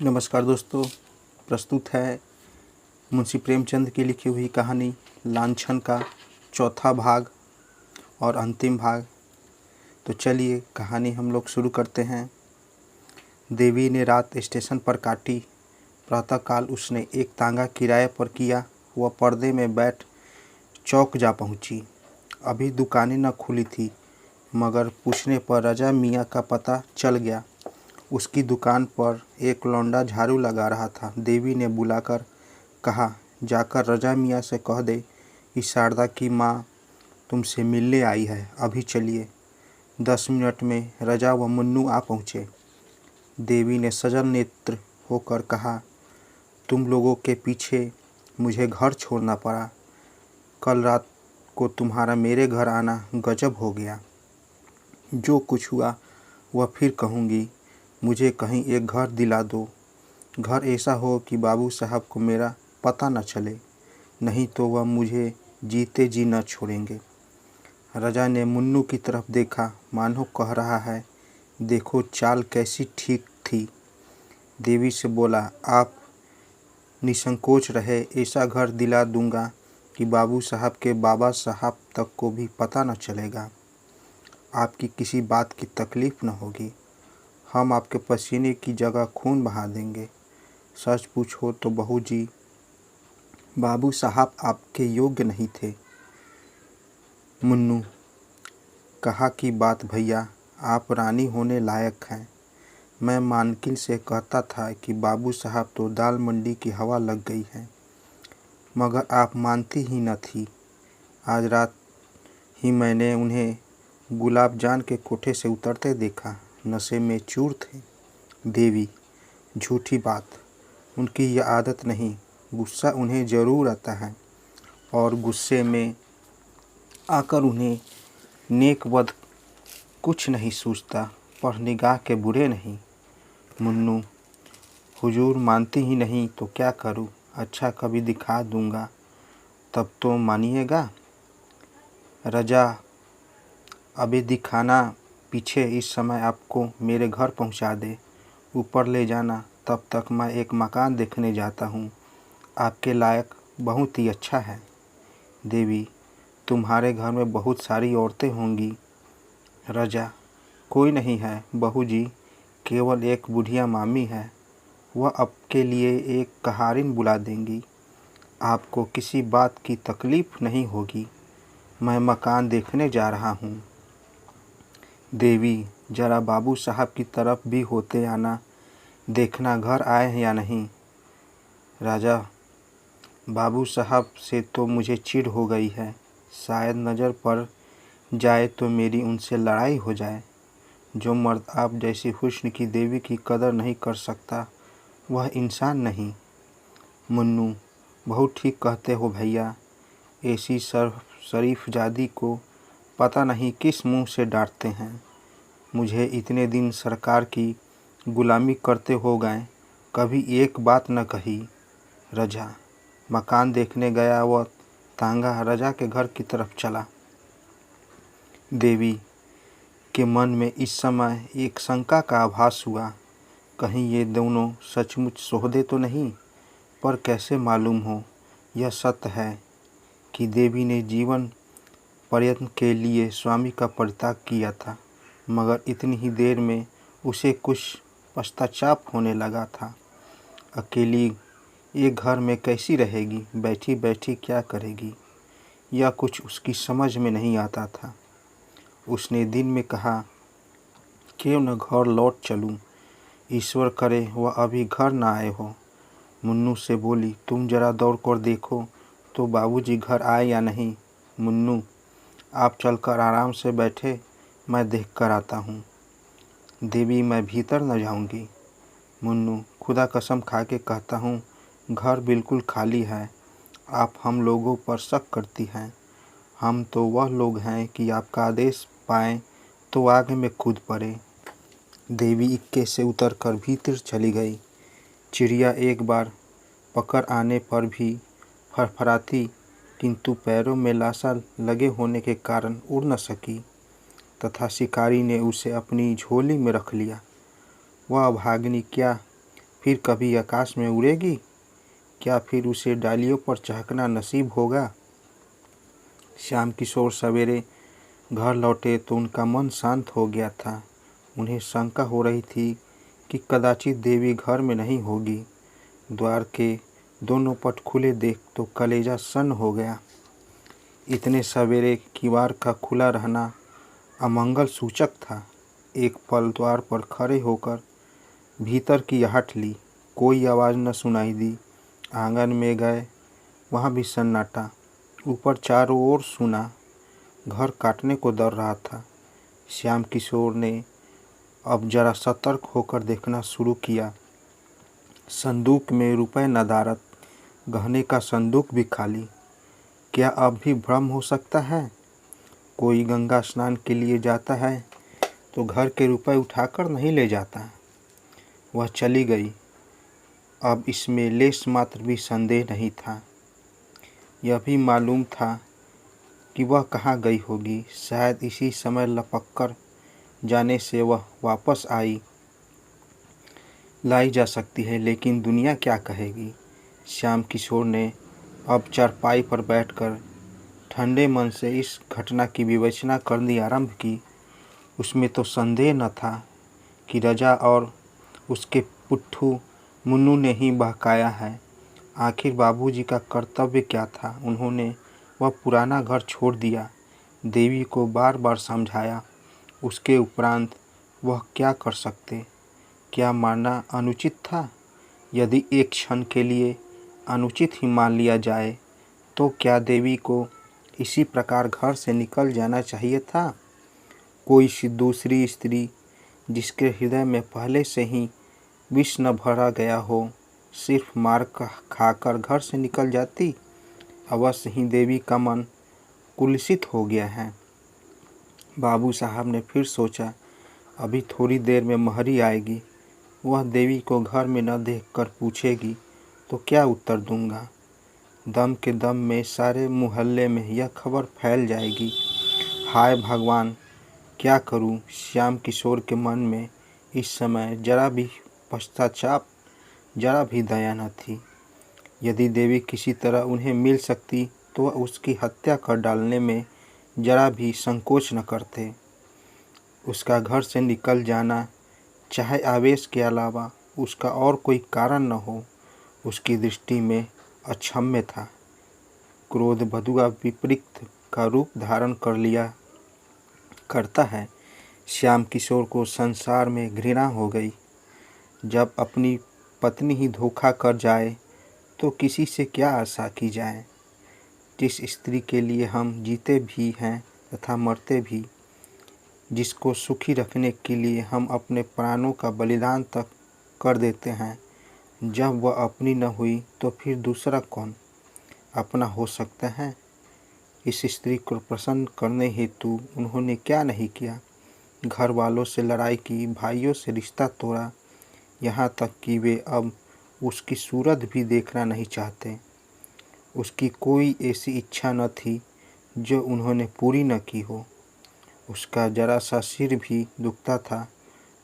नमस्कार दोस्तों, प्रस्तुत है मुंशी प्रेमचंद की लिखी हुई कहानी लांछन का चौथा भाग और अंतिम भाग। तो चलिए कहानी हम लोग शुरू करते हैं। देवी ने रात स्टेशन पर काटी। प्रातःकाल उसने एक तांगा किराए पर किया। वह पर्दे में बैठ चौक जा पहुंची। अभी दुकानें न खुली थी, मगर पूछने पर रजा मियाँ का पता चल गया। उसकी दुकान पर एक लौंडा झाड़ू लगा रहा था। देवी ने बुलाकर कहा, जाकर रजा मियाँ से कह दे कि शारदा की माँ तुमसे मिलने आई है, अभी चलिए। 10 मिनट में रजा व मुन्नू आ पहुँचे। देवी ने सजल नेत्र होकर कहा, तुम लोगों के पीछे मुझे घर छोड़ना पड़ा। कल रात को तुम्हारा मेरे घर आना गजब हो गया। जो कुछ हुआ वह फिर कहूँगी। मुझे कहीं एक घर दिला दो। घर ऐसा हो कि बाबू साहब को मेरा पता न चले, नहीं तो वह मुझे जीते जी न छोड़ेंगे। रजा ने मुन्नू की तरफ देखा, मानो कह रहा है, देखो चाल कैसी ठीक थी। देवी से बोला, आप निसंकोच रहे, ऐसा घर दिला दूंगा कि बाबू साहब के बाबा साहब तक को भी पता न चलेगा। आपकी किसी बात की तकलीफ़ न होगी। हम आपके पसीने की जगह खून बहा देंगे। सच पूछो तो बहू जी, बाबू साहब आपके योग्य नहीं थे। मुन्नू, कहा की बात भैया, आप रानी होने लायक हैं। मैं मानकिन से कहता था कि बाबू साहब तो दाल मंडी की हवा लग गई है, मगर आप मानती ही न थी। आज रात ही मैंने उन्हें गुलाब जान के कोठे से उतरते देखा। नशे में चूर थे। देवी, झूठी बात, उनकी यह आदत नहीं। गुस्सा उन्हें ज़रूर आता है और गुस्से में आकर उन्हें नेक बद कुछ नहीं सूझता, पर निगाह के बुरे नहीं। मुन्नू, हुजूर मानती ही नहीं तो क्या करूं? अच्छा कभी दिखा दूंगा, तब तो मानिएगा। रजा, अबे दिखाना पीछे इस समय आपको मेरे घर पहुंचा दे। ऊपर ले जाना, तब तक मैं एक मकान देखने जाता हूं। आपके लायक बहुत ही अच्छा है। देवी, तुम्हारे घर में बहुत सारी औरतें होंगी। रजा, कोई नहीं है बहू जी, केवल एक बुढ़िया मामी है। वह आपके लिए एक कहारिन बुला देंगी। आपको किसी बात की तकलीफ़ नहीं होगी। मैं मकान देखने जा रहा हूँ। देवी, जरा बाबू साहब की तरफ भी होते आना, देखना घर आए हैं या नहीं। राजा, बाबू साहब से तो मुझे चिढ़ हो गई है। शायद नज़र पड़ जाए तो मेरी उनसे लड़ाई हो जाए। जो मर्द आप जैसी हुस्न की देवी की कदर नहीं कर सकता, वह इंसान नहीं। मुन्नू, बहुत ठीक कहते हो भैया। ऐसी शरीफजादी को पता नहीं किस मुंह से डांटते हैं। मुझे इतने दिन सरकार की गुलामी करते हो गए, कभी एक बात न कही। रजा, मकान देखने गया वह तांगा रजा के घर की तरफ चला। देवी के मन में इस समय एक शंका का आभास हुआ, कहीं ये दोनों सचमुच सोहदे तो नहीं। पर कैसे मालूम हो? यह सत्य है कि देवी ने जीवन पर्यंत के लिए स्वामी का परित्याग किया था, मगर इतनी ही देर में उसे कुछ पश्चाताप होने लगा था। अकेली एक घर में कैसी रहेगी, बैठी बैठी क्या करेगी, यह कुछ उसकी समझ में नहीं आता था। उसने दिन में कहा, क्यों न घर लौट चलूं, ईश्वर करे वह अभी घर न आए हो। मुन्नू से बोली, तुम जरा दौड़ कर देखो तो बाबूजी घर आए या नहीं। मुन्नू, आप चलकर आराम से बैठे, मैं देख कर आता हूँ। देवी, मैं भीतर न जाऊँगी। मुन्नू, खुदा कसम खा के कहता हूँ, घर बिल्कुल खाली है। आप हम लोगों पर शक करती हैं। हम तो वह लोग हैं कि आपका आदेश पाएं तो आग में कूद पड़े। देवी इक्के से उतरकर भीतर चली गई। चिड़िया एक बार पकड़ आने पर भी फरफराती, किंतु पैरों में लाशा लगे होने के कारण उड़ न सकी, तथा शिकारी ने उसे अपनी झोली में रख लिया। वह अभागिनी क्या फिर कभी आकाश में उड़ेगी? क्या फिर उसे डालियों पर चहकना नसीब होगा? श्याम किशोर सवेरे घर लौटे तो उनका मन शांत हो गया था। उन्हें शंका हो रही थी कि कदाचित देवी घर में नहीं होगी। द्वार के दोनों पट खुले देख तो कलेजा सन्न हो गया। इतने सवेरे किवाड़ का खुला रहना अमंगल सूचक था। एक पल द्वार पर खड़े होकर भीतर की आहट ली। कोई आवाज़ न सुनाई दी। आंगन में गए, वहाँ भी सन्नाटा। ऊपर चारों ओर सुना। घर काटने को डर रहा था। श्याम किशोर ने अब जरा सतर्क होकर देखना शुरू किया। संदूक में रुपए नदारद, गहने का संदूक भी खाली। क्या अब भी भ्रम हो सकता है? कोई गंगा स्नान के लिए जाता है तो घर के रुपए उठाकर नहीं ले जाता। वह चली गई। अब इसमें लेश मात्र भी संदेह नहीं था। यह भी मालूम था कि वह कहाँ गई होगी। शायद इसी समय लपक कर जाने से वह वापस लाई जा सकती है, लेकिन दुनिया क्या कहेगी। श्याम किशोर ने अब चारपाई पर बैठकर ठंडे मन से इस घटना की विवेचना करनी आरंभ की। उसमें तो संदेह न था कि रजा और उसके पुट्ठू मुन्नू ने ही बहकाया है। आखिर बाबूजी का कर्तव्य क्या था? उन्होंने वह पुराना घर छोड़ दिया, देवी को बार बार समझाया। उसके उपरांत वह क्या कर सकते? क्या मारना अनुचित था? यदि एक क्षण के लिए अनुचित ही मान लिया जाए तो क्या देवी को इसी प्रकार घर से निकल जाना चाहिए था? कोई सी दूसरी स्त्री जिसके हृदय में पहले से ही विष न भरा गया हो, सिर्फ मार खाकर घर से निकल जाती? अवश्य ही देवी का मन कुलसित हो गया है। बाबू साहब ने फिर सोचा, अभी थोड़ी देर में महरी आएगी। वह देवी को घर में न देखकर पूछेगी तो क्या उत्तर दूंगा? दम के दम में सारे मोहल्ले में यह खबर फैल जाएगी। हाय भगवान, क्या करूं? श्याम किशोर के मन में इस समय जरा भी पश्चाताप, जरा भी दया न थी। यदि देवी किसी तरह उन्हें मिल सकती तो वह उसकी हत्या कर डालने में जरा भी संकोच न करते। उसका घर से निकल जाना, चाहे आवेश के अलावा उसका और कोई कारण न हो, उसकी दृष्टि में अक्षम्य था। क्रोध बधुआ विपरीत का रूप धारण कर लिया करता है। श्याम किशोर को संसार में घृणा हो गई। जब अपनी पत्नी ही धोखा कर जाए तो किसी से क्या आशा की जाए। जिस स्त्री के लिए हम जीते भी हैं तथा मरते भी, जिसको सुखी रखने के लिए हम अपने प्राणों का बलिदान तक कर देते हैं, जब वह अपनी न हुई तो फिर दूसरा कौन अपना हो सकता है? इस स्त्री को प्रसन्न करने हेतु उन्होंने क्या नहीं किया। घर वालों से लड़ाई की, भाइयों से रिश्ता तोड़ा, यहाँ तक कि वे अब उसकी सूरत भी देखना नहीं चाहते। उसकी कोई ऐसी इच्छा न थी जो उन्होंने पूरी न की हो। उसका जरा सा सिर भी दुखता था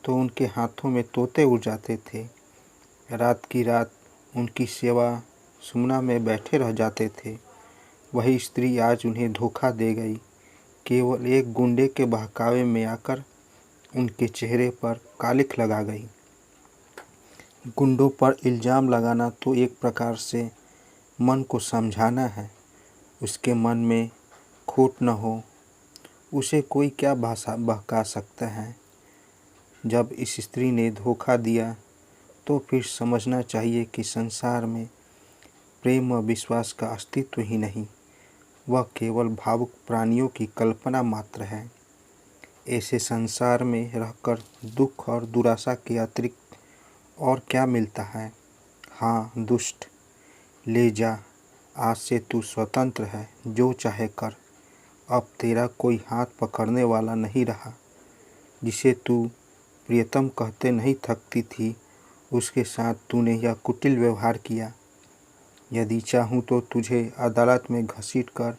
तो उनके हाथों में तोते उड़ जाते थे। रात की रात उनकी सेवा सुमना में बैठे रह जाते थे। वही स्त्री आज उन्हें धोखा दे गई। केवल एक गुंडे के बहकावे में आकर उनके चेहरे पर कालिख लगा गई। गुंडों पर इल्ज़ाम लगाना तो एक प्रकार से मन को समझाना है। उसके मन में खोट न हो, उसे कोई क्या भाषा बहका सकता है। जब इस स्त्री ने धोखा दिया तो फिर समझना चाहिए कि संसार में प्रेम व विश्वास का अस्तित्व ही नहीं, वह केवल भावुक प्राणियों की कल्पना मात्र है। ऐसे संसार में रहकर दुख और दुराशा के अतिरिक्त और क्या मिलता है? हाँ दुष्ट, ले जा, आज से तू स्वतंत्र है, जो चाहे कर। अब तेरा कोई हाथ पकड़ने वाला नहीं रहा। जिसे तू प्रियतम कहते नहीं थकती थी, उसके साथ तूने यह कुटिल व्यवहार किया। यदि चाहूँ तो तुझे अदालत में घसीटकर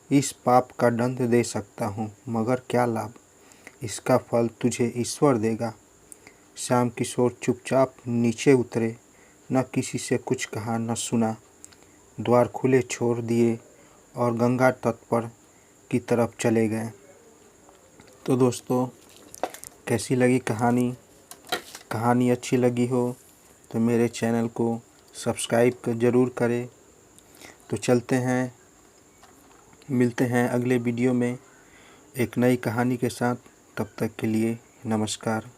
इस पाप का दंड दे सकता हूँ, मगर क्या लाभ? इसका फल तुझे ईश्वर देगा। श्याम किशोर चुपचाप नीचे उतरे, न किसी से कुछ कहा न सुना, द्वार खुले छोड़ दिए और गंगा तट पर की तरफ चले गए। तो दोस्तों, कैसी लगी कहानी? कहानी अच्छी लगी हो तो मेरे चैनल को सब्सक्राइब ज़रूर करें। तो चलते हैं, मिलते हैं अगले वीडियो में एक नई कहानी के साथ। तब तक के लिए नमस्कार।